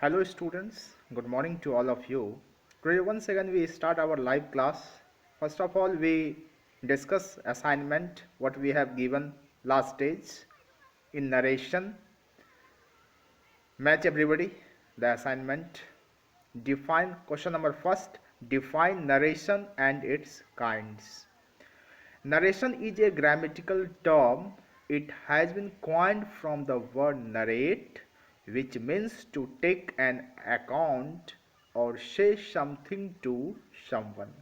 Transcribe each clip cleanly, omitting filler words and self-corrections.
Hello students, good morning to all of you. Today once again we start our live class. First of all we discuss assignment what we have given last stage in narration. Match everybody the assignment. Define question number first. Define narration and its kinds. Narration is a grammatical term. It has been coined from the word narrate, which means to take an account or say something to someone.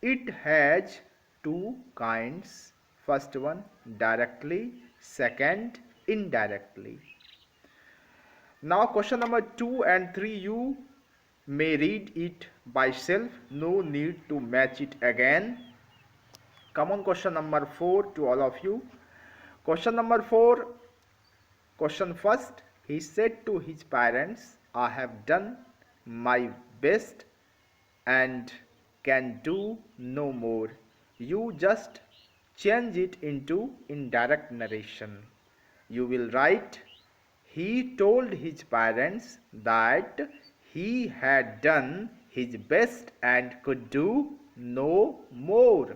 It has two kinds. First one directly, second indirectly. Now question number 2 and 3 you may read it by self. No need to match it again. Come on, question number 4 to all of you. Question number 4, question first. He said to his parents, I have done my best and can do no more. You just change it into indirect narration. You will write, he told his parents that he had done his best and could do no more.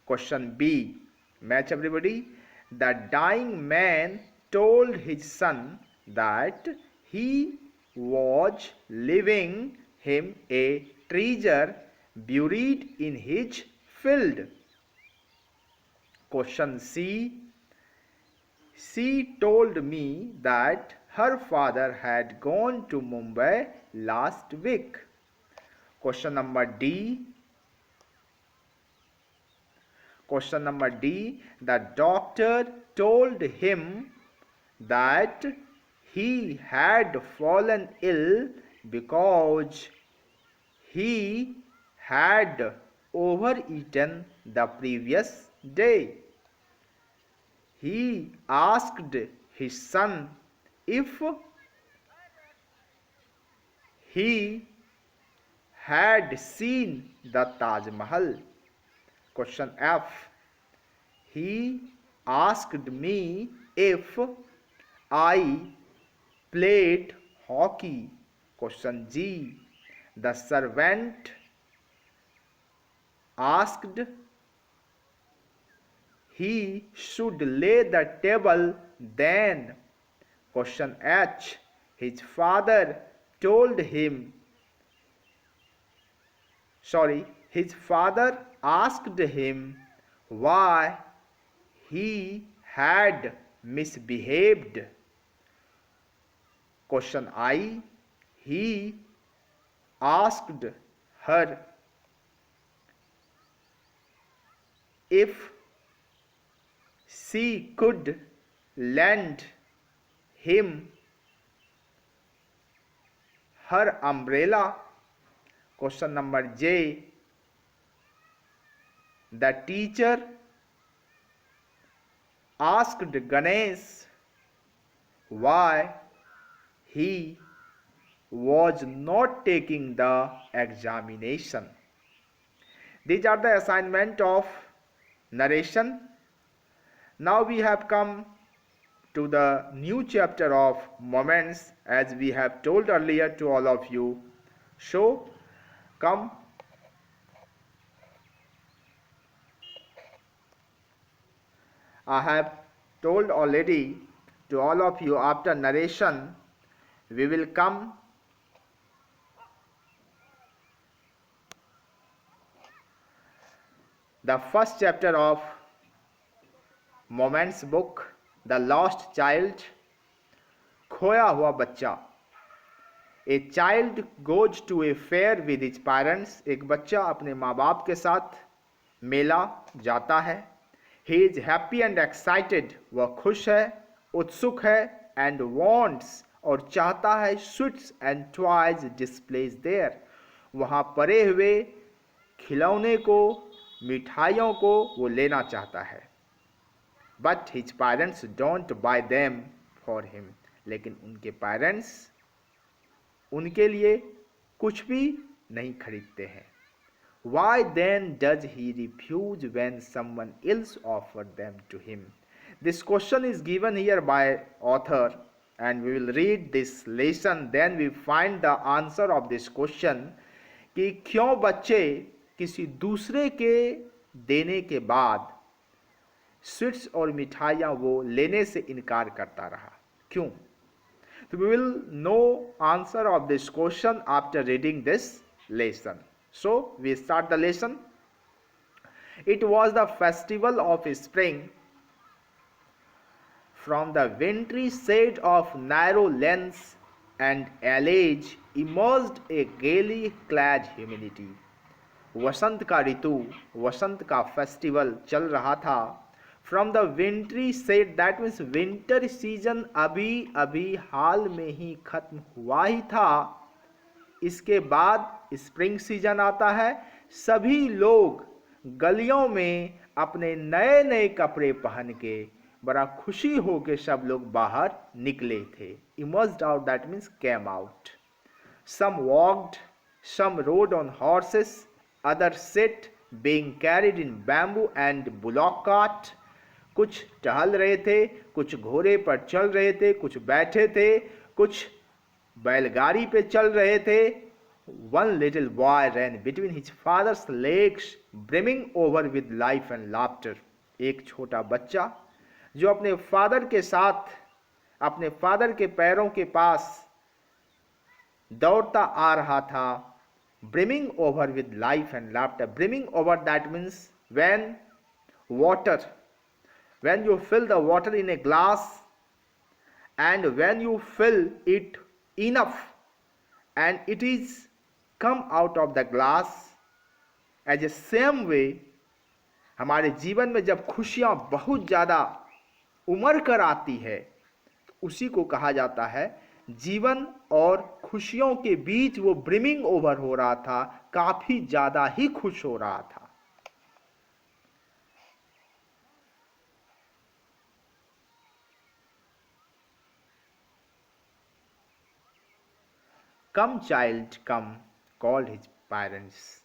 Question B. Match everybody. The dying man told his son that he was leaving him a treasure buried in his field. Question C. She told me that her father had gone to Mumbai last week. Question number D. Question number D. The doctor told him that he had fallen ill because he had overeaten the previous day. He asked his son if he had seen the Taj Mahal. Question F. He asked me if I played hockey. Question G. The servant asked he should lay the table then. Question H. His father told him his father asked him why he had misbehaved. Question I. He asked her if she could lend him her umbrella. Question number J. The teacher asked Ganesh why he was not taking the examination. These are the assignment of narration. Now we have come to the new chapter of moments, as we have told earlier to all of you. So come, I have told already to all of you, after narration we will come the first chapter of moments book, the lost child, खोया हुआ बच्चा. A child goes to a fair with his parents. एक बच्चा अपने माँ बाप के साथ मेला जाता है. He is happy and excited. वह खुश है, उत्सुक है, and wants और चाहता है sweets and toys displays there. वहाँ पड़े हुए खिलौने को, मिठाइयों को वो लेना चाहता है. But his parents don't buy them for him. लेकिन उनके पेरेंट्स उनके लिए कुछ भी नहीं खरीदते हैं. Why then does he refuse when someone else offered them to him? This question is given here by author. and we will read this lesson, then we find the answer of this question कि क्यों बच्चे किसी दूसरे के देने के बाद sweets और मिठाइयाँ वो लेने से इनकार करता रहा, क्यों? So we will know answer of this question after reading this lesson. So we start the lesson. It was the festival of spring. From the wintry shade of narrow lanes and alleys emerged a gaily clad humanity. वसंत का ऋतु, वसंत का festival चल रहा था. From the विंट्री set, that means winter season अभी अभी हाल में ही खत्म हुआ ही था. इसके बाद स्प्रिंग सीजन आता है. सभी लोग गलियों में अपने नए नए कपड़े पहन के बड़ा खुशी हो के सब लोग बाहर निकले थे. Emerged out, that means came out. Some walked, some rode on horses, other sit being carried in bamboo and bullock cart. कुछ टहल रहे थे, कुछ घोड़े पर चल रहे थे, कुछ बैठे थे, कुछ बैलगाड़ी पे चल रहे थे. One little boy ran between his father's legs, brimming over with life and laughter. एक छोटा बच्चा जो अपने फादर के साथ अपने फादर के पैरों के पास दौड़ता आ रहा था. Brimming over with life and laughter. Brimming over, that means when you fill the water in a glass, and when you fill it enough and it is come out of the glass, as a same way हमारे जीवन में जब खुशियां बहुत ज़्यादा उमड़ कर आती है तो उसी को कहा जाता है जीवन. और खुशियों के बीच वो ब्रिमिंग ओवर हो रहा था, काफी ज्यादा ही खुश हो रहा था. Come child come called his parents.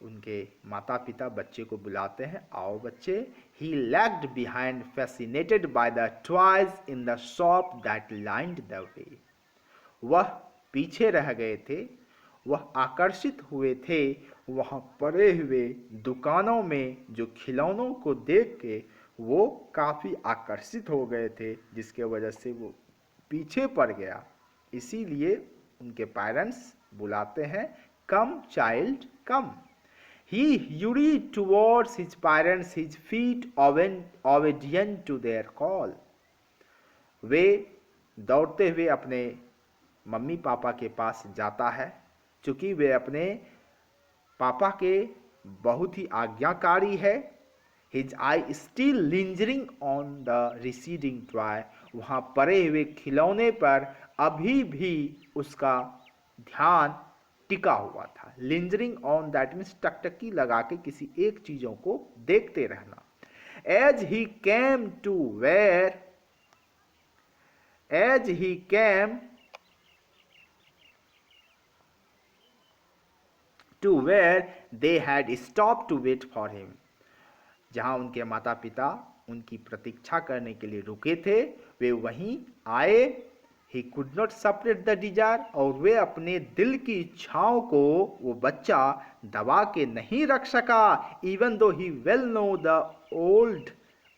उनके माता पिता बच्चे को बुलाते हैं, आओ बच्चे. He lagged behind, fascinated by the toys in the shop that lined the way. वह पीछे रह गए थे, वह आकर्षित हुए थे वहाँ पड़े हुए दुकानों में जो खिलौनों को देख के वो काफ़ी आकर्षित हो गए थे, जिसके वजह से वो पीछे पड़ गया. इसीलिए उनके पेरेंट्स बुलाते हैं, come child come. He hurried towards his parents, his feet obedient to their call. वे दौड़ते हुए अपने मम्मी पापा के पास जाता है, क्योंकि वे अपने पापा के बहुत ही आज्ञाकारी है. His eye still lingering on the receding toy. वहाँ पड़े हुए खिलौने पर अभी भी उसका ध्यान टिका हुआ था. लिंजरिंग ऑन, दैट मीन्स टकटकी लगा के किसी एक चीजों को देखते रहना. As he came to where they had stopped to wait for him. जहां उनके माता पिता उनकी प्रतीक्षा करने के लिए रुके थे, वे वहीं आए. He could not separate the desire. और वे अपने दिल की इच्छाओं को वो बच्चा दबा के नहीं रख सका. Even though he well know the old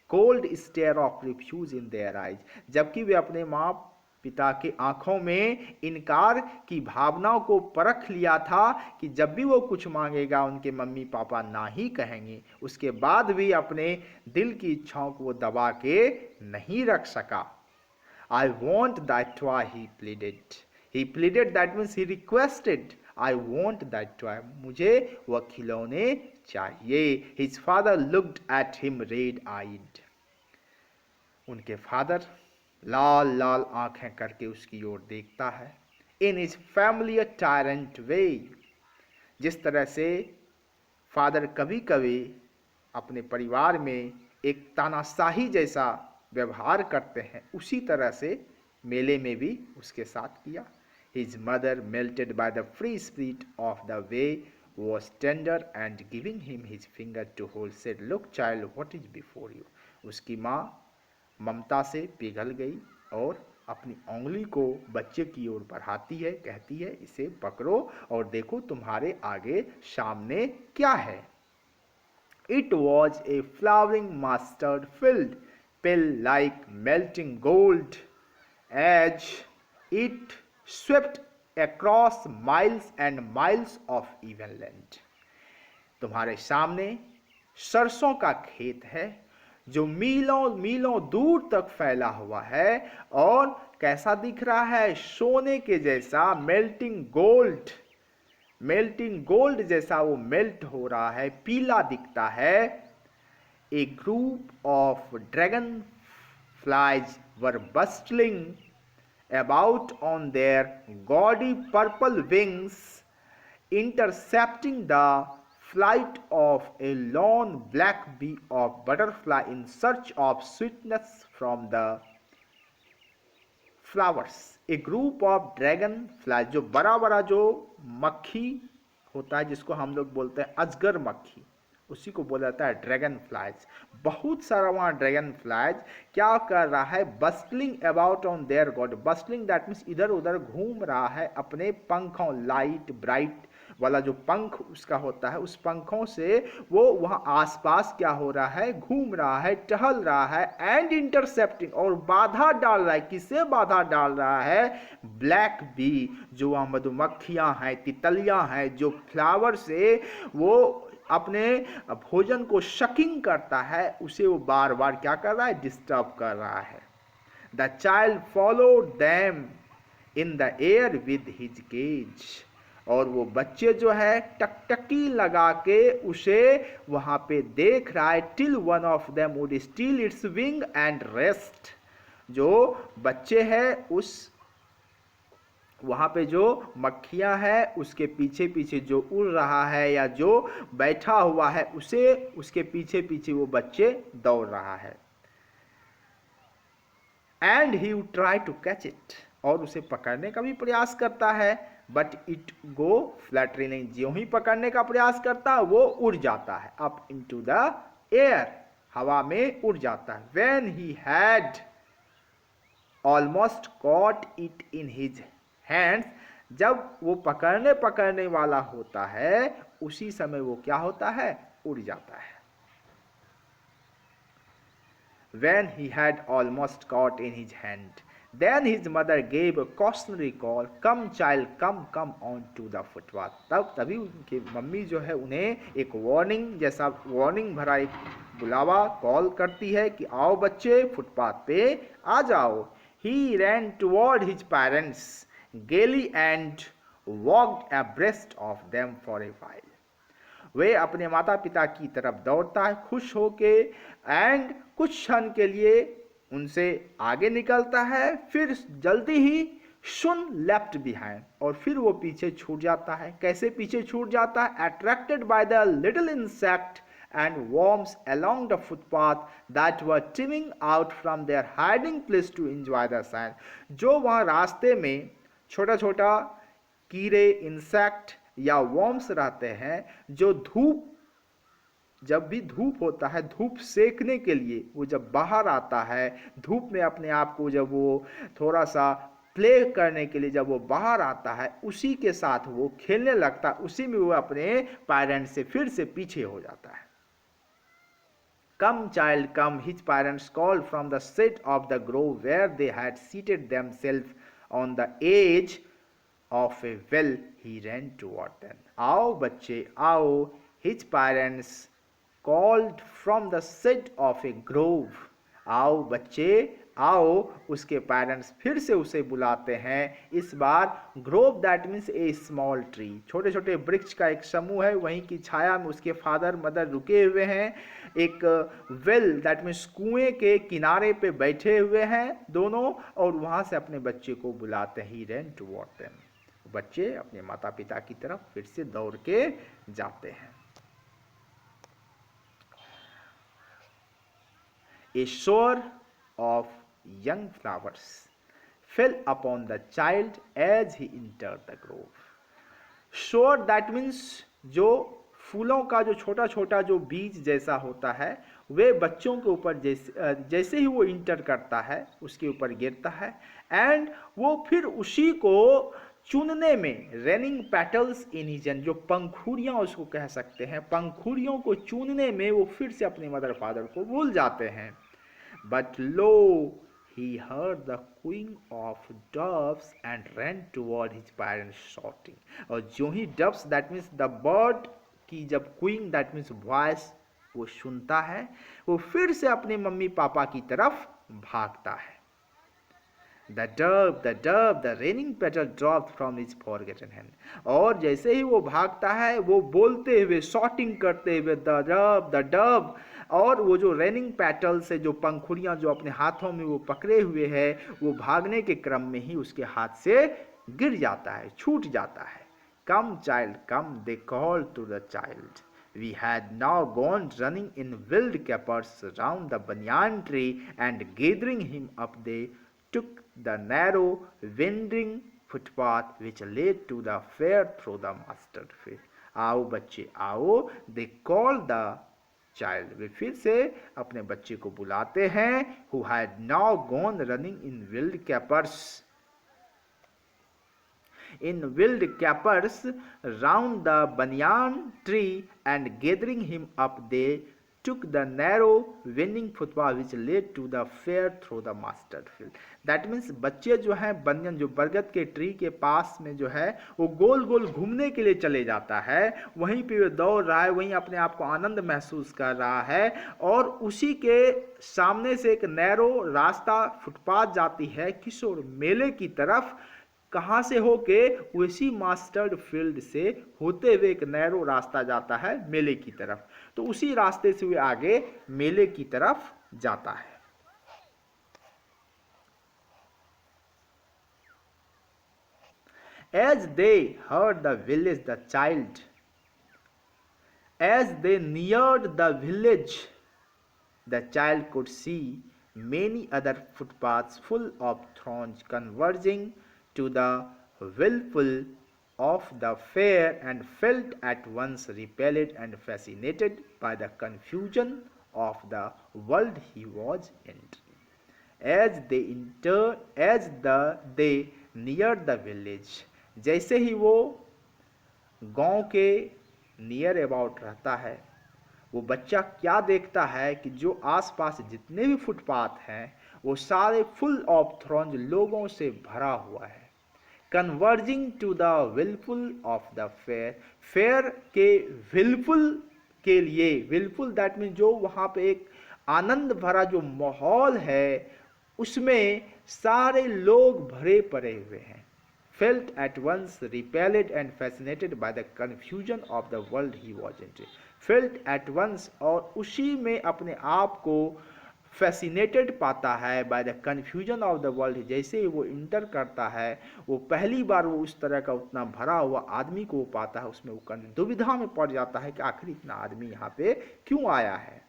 cold stare of refuse in their eyes. जबकि वे अपने माँ पिता के आंखों में इनकार की भावनाओं को परख लिया था कि जब भी वो कुछ मांगेगा उनके मम्मी पापा ना ही कहेंगे. उसके बाद भी अपने दिल की इच्छाओं को वो दबा के नहीं रख सका. I want that toy, he pleaded. He pleaded, that means he requested. I want that toy. मुझे वह खिलौने चाहिए. His father looked at him red-eyed. उनके फादर लाल लाल आंखें करके उसकी ओर देखता है. In his familiar tyrant way. जिस तरह से फादर कभी कभी अपने परिवार में एक तानाशाही जैसा व्यवहार करते हैं, उसी तरह से मेले में भी उसके साथ किया. His mother, melted by the free spirit of the way, was tender and giving him his finger to hold, said, "Look, child, what is before you." उसकी माँ ममता से पिघल गई और अपनी उंगली को बच्चे की ओर बढ़ाती है, कहती है इसे पकड़ो और देखो तुम्हारे आगे सामने क्या है। It was a flowering mustard filled pill like melting gold as it swept across miles and miles of even land. तुम्हारे सामने सरसों का खेत है जो मीलों मीलों दूर तक फैला हुआ है और कैसा दिख रहा है, सोने के जैसा, मेल्टिंग गोल्ड जैसा वो मेल्ट हो रहा है, पीला दिखता है। A group of dragonflies were bustling about on their gaudy purple wings, intercepting the flight of a lone black bee of butterfly in search of sweetness from the flowers. A group of dragon flies, जो बड़ा बड़ा जो मक्खी होता है जिसको हम लोग बोलते हैं अजगर मक्खी, उसी को बोला जाता है ड्रैगन फ्लाइज। बहुत सारा वहाँ ड्रैगन फ्लाइज क्या कर रहा है, bustling about on their God. Bustling that means इधर उधर घूम रहा है अपने पंखों, लाइट ब्राइट वाला जो पंख उसका होता है, उस पंखों से वो वहाँ आसपास क्या हो रहा है, घूम रहा है, टहल रहा है। एंड इंटरसेप्टिंग, और बाधा डाल रहा है। किससे बाधा डाल रहा है? ब्लैक बी, जो वहाँ मधुमक्खियाँ हैं, तितलियाँ हैं, जो फ्लावर से वो अपने भोजन को शकिंग करता है, उसे वो बार बार क्या कर रहा है, डिस्टर्ब कर रहा है। The child followed them in the air with his cage, और वो बच्चे जो है टकटकी लगा के उसे वहां पे देख रहा है। Till one of them would steel it's wing and rest, जो बच्चे हैं उस वहां पे जो मक्खियां है उसके पीछे पीछे जो उड़ रहा है या जो बैठा हुआ है उसे, उसके पीछे पीछे वो बच्चे दौड़ रहा है। And he would try to catch it, और उसे पकड़ने का भी प्रयास करता है, बट इट गो फ्लैटरी, नहीं, जो ही पकड़ने का प्रयास करता है वो उड़ जाता है अप इनटू द एयर, हवा में उड़ जाता है। When he had almost caught it in his hands, जब वो पकड़ने वाला होता है उसी समय वो क्या होता है, उड़ जाता है। When he had almost caught in his hand, then his mother gave a cautionary call, come child, come on to the footpath. तभी उनकी मम्मी जो है उन्हें एक वार्निंग भरा एक बुलावा कॉल करती है कि आओ बच्चे, फुटपाथ पे आ जाओ। He ran toward his parents gaily and walked abreast of them for a while. वे अपने माता पिता की तरफ दौड़ता है खुश होके, एंड कुछ क्षण के लिए उनसे आगे निकलता है, फिर जल्दी ही सुन लेफ्ट बिहाइंड, और फिर वो पीछे छूट जाता है। कैसे पीछे छूट जाता है? Attracted by the little insect and worms along the footpath that were teeming out from their hiding place to enjoy the sun. जो वहाँ रास्ते में छोटा छोटा कीड़े, इंसेक्ट या वर्म्स रहते हैं, जो जब भी धूप होता है, धूप सेकने के लिए वो जब बाहर आता है, धूप में अपने आप को जब वो थोड़ा सा प्ले करने के लिए जब वो बाहर आता है, उसी के साथ वो खेलने लगता है, उसी में वो अपने पेरेंट्स से फिर से पीछे हो जाता है। Come child come, his parents called from the shade of the grove where they had seated themselves on the edge of a well. He ran toward them. आओ बच्चे आओ, his parents called from the shade of a grove. आओ बच्चे आओ, उसके parents फिर से उसे बुलाते हैं। इस बार grove that means a small tree, छोटे छोटे वृक्ष का एक समूह है, वहीं की छाया में उसके फादर मदर रुके हुए हैं। एक वेल दैट मीन्स कुएं के किनारे पे बैठे हुए हैं दोनों, और वहां से अपने बच्चे को बुलाते ही रैन टुवर्ड देम, बच्चे अपने माता पिता की तरफ फिर से दौड़ के जाते हैं। A shower of young flowers fell upon the child as he entered the grove. Shower that means जो फूलों का जो छोटा छोटा जो बीज जैसा होता है वे बच्चों के ऊपर जैसे ही वो इंटर करता है उसके ऊपर गिरता है, एंड वो फिर उसी को चुनने में raining petals in his hand, जो पंखुड़ियाँ उसको कह सकते हैं, पंखुड़ियों को चुनने में वो फिर से अपने मदर फादर को भूल जाते हैं। But low he heard the cooing of doves and ran toward his parents shouting। और जो ही doves that means the bird की जब cooing that means voice वो सुनता है वो फिर से अपने मम्मी पापा की तरफ भागता है। the raining petal dropped from his forgotten hand। और जैसे ही वो भागता है वो बोलते हुए शॉटिंग करते हुए द डव, और वो जो रेनिंग पेटल से जो पंखुड़ियाँ जो अपने हाथों में वो पकड़े हुए है वो भागने के क्रम में ही उसके हाथ से गिर जाता है, छूट जाता है। Come child come they call to the child. We had now gone running in wild capers round the banyan tree, and gathering him up they took the narrow winding footpath which led to the fair through the mustard field। आओ बच्चे आओ, they called the child। वे फिर से अपने बच्चे को बुलाते हैं, who had now gone running in wild capers round the banyan tree, and gathering him up they took the narrow winding footpath which led to the fair through the mustard field। That means बच्चे जो हैं बनियान जो बरगद के tree के पास में जो है वो गोल गोल घूमने के लिए चले जाता है, वहीं पे वो दौड़ रहा है, वहीं अपने आप को आनंद महसूस कर रहा है, और उसी के सामने से एक नैरो रास्ता फुटपाथ जाती है किशोर मेले की तरफ। कहाँ से होके? उसी मास्टर्ड फील्ड से होते हुए एक नैरो रास्ता जाता है मेले की तरफ, तो उसी रास्ते से वे आगे मेले की तरफ जाता है। As they heard the village, the child, as they neared the village, the child could see many other footpaths full of thorns converging to the willful of the fair, and felt at once repelled and fascinated by the confusion of the world he was entering। They neared the village, जैसे ही वो गांव के near about रहता है वो बच्चा क्या देखता है कि जो आसपास जितने भी फुटपाथ हैं वो सारे फुल ऑफ थ्रॉन्स लोगों से भरा हुआ है। Converging to the whirlpool of the fair, fair के विलफुल के लिए, विलफुल दैट मीन जो वहाँ पे एक आनंद भरा जो माहौल है उसमें सारे लोग भरे पड़े हुए हैं। Felt at once repelled and fascinated by the confusion of the world he was in। Felt at once, और उसी में अपने आप को फैसिनेटेड पाता है by the confusion of the world. जैसे ही वो इंटर करता है वो पहली बार वो उस तरह का उतना भरा हुआ आदमी को पाता है, उसमें वो दुविधा में पड़ जाता है कि आखिर इतना आदमी यहाँ पे क्यों आया है।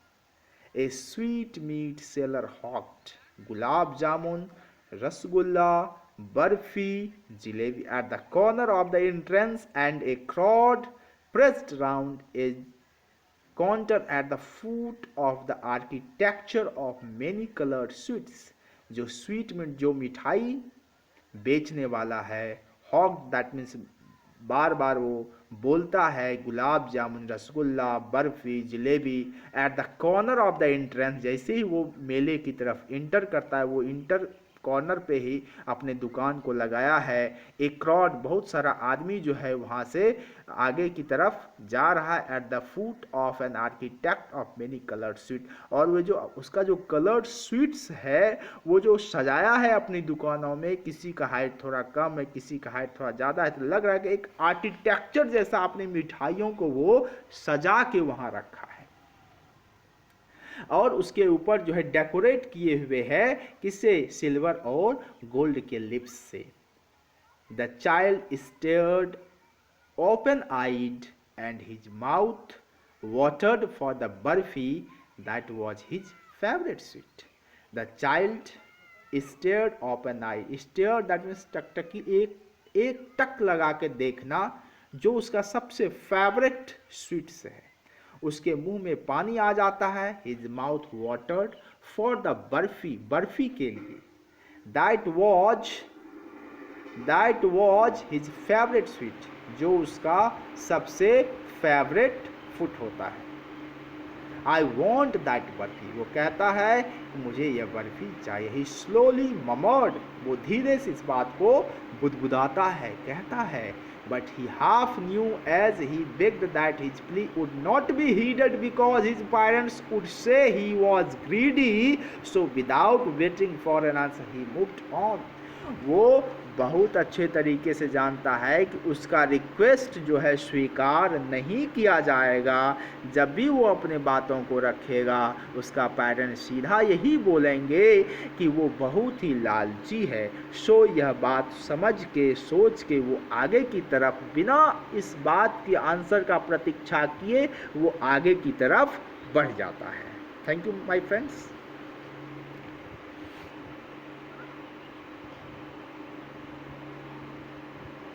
A sweetmeat seller hawked, gulab jamun, rasgulla, barfi, jalebi at the corner of the entrance, and a crowd pressed round a counter at the foot of the architecture of many colored sweets। जो स्वीट में जो मिठाई बेचने वाला है, हॉक दैट मीन्स बार बार वो बोलता है gulab jamun, rasgulla, barfi, jalebi, at the corner of the entrance, जैसे ही वो मेले की तरफ इंटर करता है वो इंटर कॉर्नर पे ही अपने दुकान को लगाया है। एक क्राउड बहुत सारा आदमी जो है वहाँ से आगे की तरफ जा रहा है। At the foot of an architect of many coloured sweet, और वो जो उसका जो कलर्ड स्वीट्स है वो जो सजाया है अपनी दुकानों में, किसी का हाइट थोड़ा कम है, किसी का हाइट थोड़ा ज़्यादा है, तो लग रहा है कि एक आर्किटेक्चर जैसा अपनी मिठाइयों को वो सजा के वहाँ रखा है, और उसके ऊपर जो है डेकोरेट किए हुए है किससे? सिल्वर और गोल्ड के लिप्स से। The child stared open eyed and his mouth watered for the barfi that was his favourite sweet. The child stared open eyed, stared that means टकटकी, एक टक लगा के देखना, जो उसका सबसे फेवरेट स्वीट्स है। उसके मुंह में पानी आ जाता है, his mouth watered for the barfi, barfi के लिए। That was his favourite sweet, जो उसका सबसे फेवरेट फूड होता है। आई वॉन्ट दैट बर्फी, वो कहता है कि मुझे यह बर्फी चाहिए। ही स्लोली ममर्ड, वो धीरे से इस बात को बुदबुदाता है, कहता है। But he half knew as he begged that his plea would not be heeded because his parents would say he was greedy, so without waiting for an answer he moved on। वो बहुत अच्छे तरीके से जानता है कि उसका request जो है स्वीकार नहीं किया जाएगा। जब भी वो अपने बातों को रखेगा, उसका पेरेंट्स सीधा यही बोलेंगे कि वो बहुत ही लालची है। सो यह बात समझ के, सोच के वो आगे की तरफ बिना इस बात के आंसर का प्रतीक्षा किए वो आगे की तरफ बढ़ जाता है। Thank you my friends.